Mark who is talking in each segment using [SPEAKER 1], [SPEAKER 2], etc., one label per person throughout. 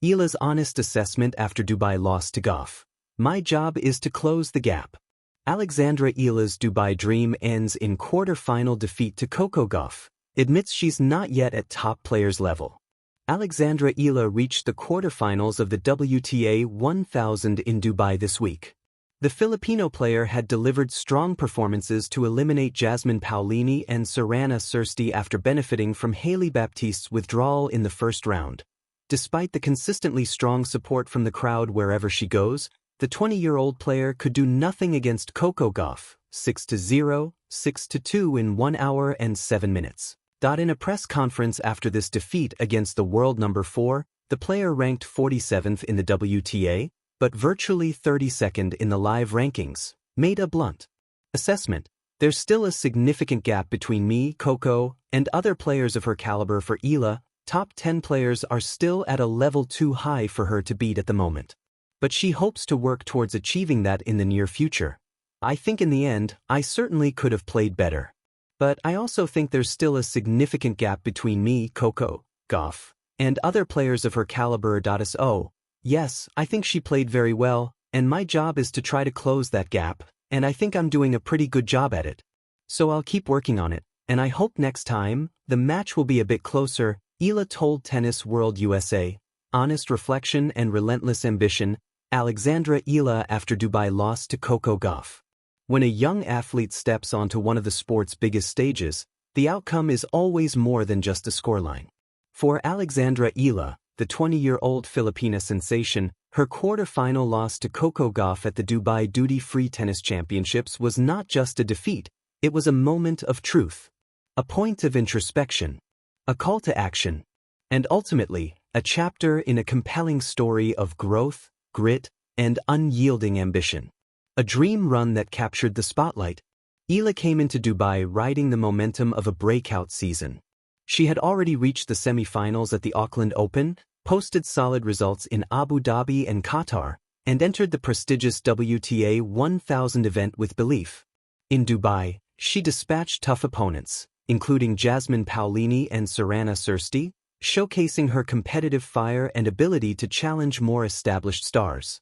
[SPEAKER 1] Eala's honest assessment after Dubai loss to Gauff. My job is to close the gap. Alexandra Eala's Dubai dream ends in quarter-final defeat to Coco. Gauff admits she's not yet at top players level. Alexandra Eala reached the quarterfinals of the WTA 1000 in Dubai this week. The Filipino player had delivered strong performances to eliminate Jasmine Paolini and Serena Sursti after benefiting from Hailey Baptiste's withdrawal in the first round. Despite the consistently strong support from the crowd wherever she goes, the 20-year-old player could do nothing against Coco. Gauff, 6-0, 6-2 in 1 hour and 7 minutes. In a press conference after this defeat against the world number 4, the player ranked 47th in the WTA, but virtually 32nd in the live rankings, made a blunt assessment. There's still a significant gap between me, Coco, and other players of her caliber. For Eala, top 10 players are still at a level too high for her to beat at the moment. But she hopes to work towards achieving that in the near future. I think in the end, I certainly could have played better. But I also think there's still a significant gap between me, Coco, Gauff, and other players of her caliber. So, yes, I think she played very well, and my job is to try to close that gap, and I think I'm doing a pretty good job at it. So I'll keep working on it, and I hope next time, the match will be a bit closer, Eala told Tennis World USA. Honest reflection and relentless ambition, Alexandra Eala after Dubai loss to Coco. Gauff. When a young athlete steps onto one of the sport's biggest stages, the outcome is always more than just a scoreline. For Alexandra Eala, the 20-year-old Filipina sensation, her quarter-final loss to Coco Gauff at the Dubai Duty-Free Tennis Championships was not just a defeat, it was a moment of truth, a point of introspection, a call to action, and ultimately, a chapter in a compelling story of growth, grit, and unyielding ambition. A dream run that captured the spotlight. Eala came into Dubai riding the momentum of a breakout season. She had already reached the semi-finals at the Auckland Open, posted solid results in Abu Dhabi and Qatar, and entered the prestigious WTA 1000 event with belief. In Dubai, she dispatched tough opponents, including Jasmine Paolini and Serena Sursti, showcasing her competitive fire and ability to challenge more established stars.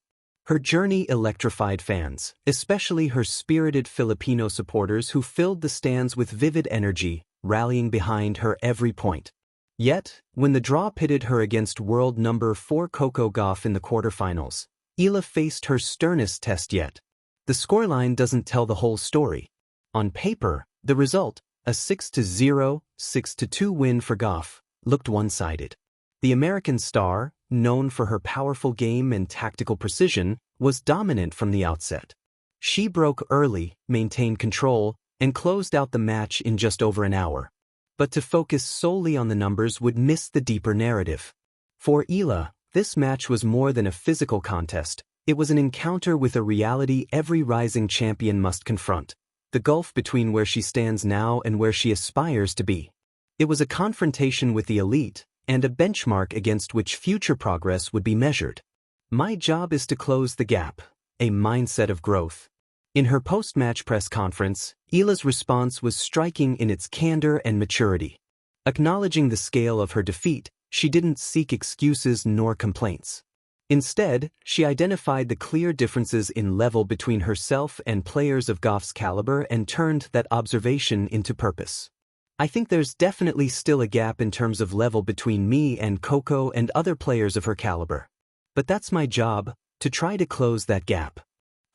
[SPEAKER 1] Her journey electrified fans, especially her spirited Filipino supporters who filled the stands with vivid energy, rallying behind her every point. Yet, when the draw pitted her against world number 4 Coco Gauff in the quarterfinals, Eala faced her sternest test yet. The scoreline doesn't tell the whole story. On paper, the result, a 6-0, 6-2 win for Gauff, looked one-sided. The American star, known for her powerful game and tactical precision, was dominant from the outset. She broke early, maintained control, and closed out the match in just over an hour. But to focus solely on the numbers would miss the deeper narrative. For Eala, this match was more than a physical contest. It was an encounter with a reality every rising champion must confront: the gulf between where she stands now and where she aspires to be. It was a confrontation with the elite, and a benchmark against which future progress would be measured. My job is to close the gap, a mindset of growth. In her post-match press conference, Eala's response was striking in its candor and maturity. Acknowledging the scale of her defeat, she didn't seek excuses nor complaints. Instead, she identified the clear differences in level between herself and players of Gauff's caliber and turned that observation into purpose. I think there's definitely still a gap in terms of level between me and Coco and other players of her caliber. But that's my job, to try to close that gap.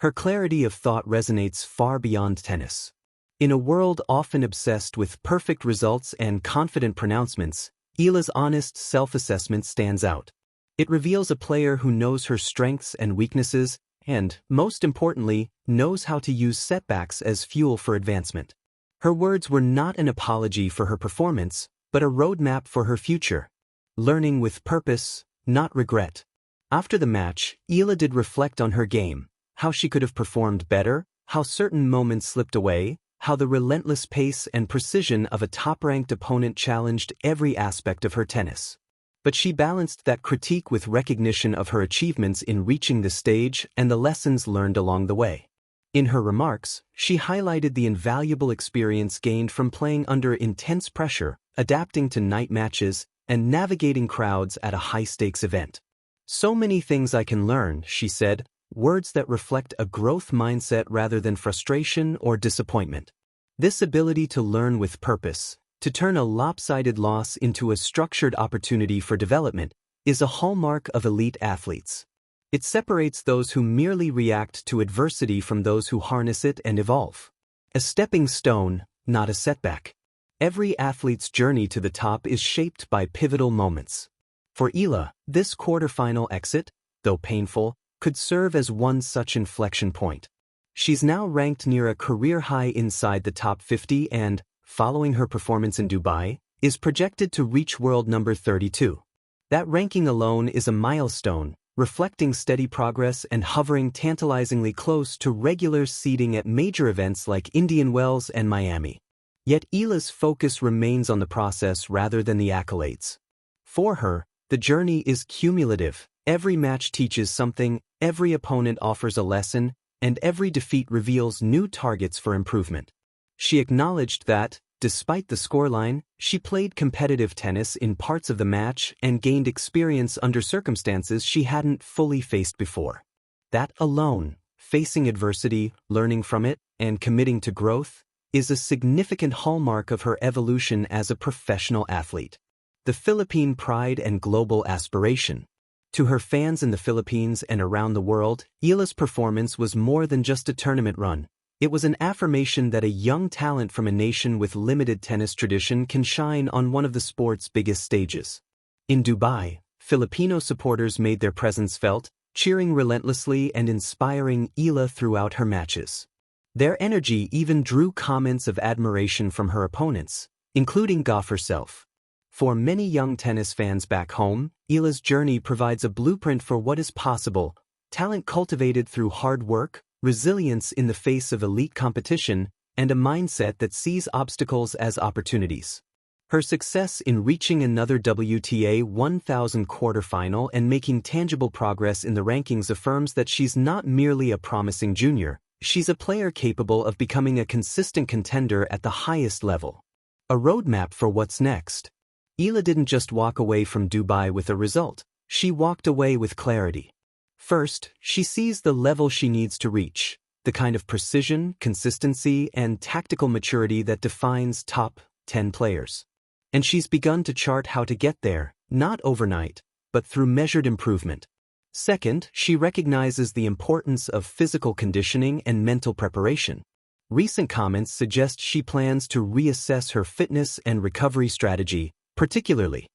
[SPEAKER 1] Her clarity of thought resonates far beyond tennis. In a world often obsessed with perfect results and confident pronouncements, Eala's honest self-assessment stands out. It reveals a player who knows her strengths and weaknesses and, most importantly, knows how to use setbacks as fuel for advancement. Her words were not an apology for her performance, but a roadmap for her future. Learning with purpose, not regret. After the match, Eala did reflect on her game, how she could have performed better, how certain moments slipped away, how the relentless pace and precision of a top-ranked opponent challenged every aspect of her tennis. But she balanced that critique with recognition of her achievements in reaching the stage and the lessons learned along the way. In her remarks, she highlighted the invaluable experience gained from playing under intense pressure, adapting to night matches, and navigating crowds at a high-stakes event. "So many things I can learn," she said, words that reflect a growth mindset rather than frustration or disappointment. This ability to learn with purpose, to turn a lopsided loss into a structured opportunity for development, is a hallmark of elite athletes. It separates those who merely react to adversity from those who harness it and evolve. A stepping stone, not a setback. Every athlete's journey to the top is shaped by pivotal moments. For Eala, this quarterfinal exit, though painful, could serve as one such inflection point. She's now ranked near a career high inside the top 50 and, following her performance in Dubai, is projected to reach world number 32. That ranking alone is a milestone, reflecting steady progress and hovering tantalizingly close to regular seeding at major events like Indian Wells and Miami. Yet Eala's focus remains on the process rather than the accolades. For her, the journey is cumulative. Every match teaches something, every opponent offers a lesson, and every defeat reveals new targets for improvement. She acknowledged that, despite the scoreline, she played competitive tennis in parts of the match and gained experience under circumstances she hadn't fully faced before. That alone, facing adversity, learning from it, and committing to growth, is a significant hallmark of her evolution as a professional athlete. The Philippine pride and global aspiration. To her fans in the Philippines and around the world, Eala's performance was more than just a tournament run. It was an affirmation that a young talent from a nation with limited tennis tradition can shine on one of the sport's biggest stages. In Dubai, Filipino supporters made their presence felt, cheering relentlessly and inspiring Eala throughout her matches. Their energy even drew comments of admiration from her opponents, including Gauff herself. For many young tennis fans back home, Eala's journey provides a blueprint for what is possible, talent cultivated through hard work, resilience in the face of elite competition, and a mindset that sees obstacles as opportunities. Her success in reaching another WTA 1000 quarterfinal and making tangible progress in the rankings affirms that she's not merely a promising junior, she's a player capable of becoming a consistent contender at the highest level. A roadmap for what's next. Eala didn't just walk away from Dubai with a result, she walked away with clarity. First, she sees the level she needs to reach, the kind of precision, consistency, and tactical maturity that defines top 10 players. And she's begun to chart how to get there, not overnight, but through measured improvement. Second, she recognizes the importance of physical conditioning and mental preparation. Recent comments suggest she plans to reassess her fitness and recovery strategy, particularly